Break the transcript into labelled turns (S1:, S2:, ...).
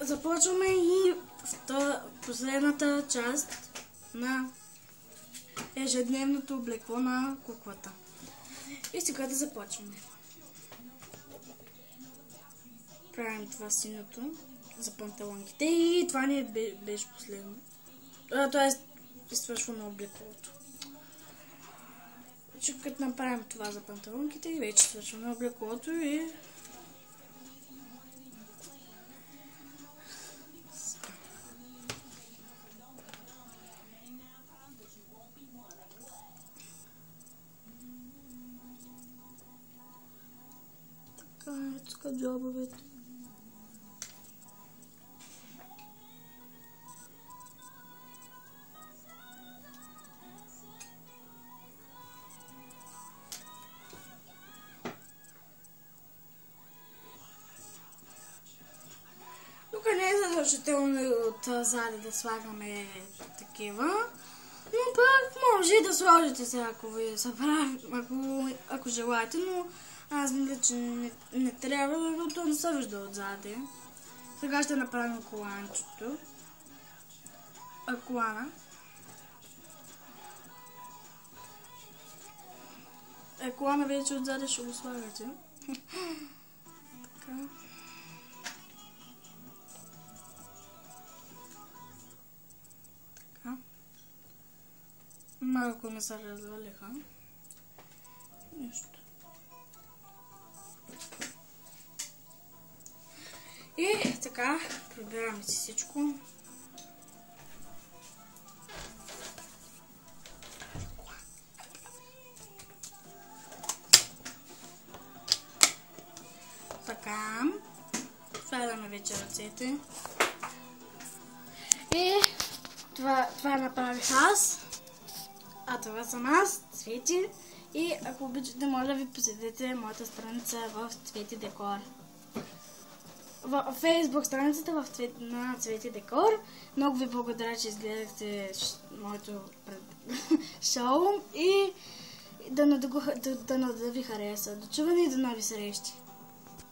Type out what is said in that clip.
S1: Започваме и последната част на ежедневното облекло на куклата. И сега да започваме. Правим това синото за панталонките и това не беше последно. Тоест, свършваме облеклото. Като направим това за панталонките и вече свършваме облеклото и... Така, джобовете. Тук не е задължително от зади да слагаме такива, но пък може и да сложите сега, ако ви ако желаете, но аз мисля, че не трябва, защото не се вижда отзади. Сега ще направим коланчето. Колана. Колана вече отзади ще го слагате. Така. Така. Малко не се развалиха. Нищо. И така, прибираме си всичко. Така, слагаме вече ръцете. И това направих аз. А това съм аз, Цвети. И ако обичате, може да ви посетите моята страница в Цвети Декор. В Facebook страницата на Цвети Декор. Много ви благодаря, че изгледахте моето шоу и да ви хареса. До чуване и до нови срещи!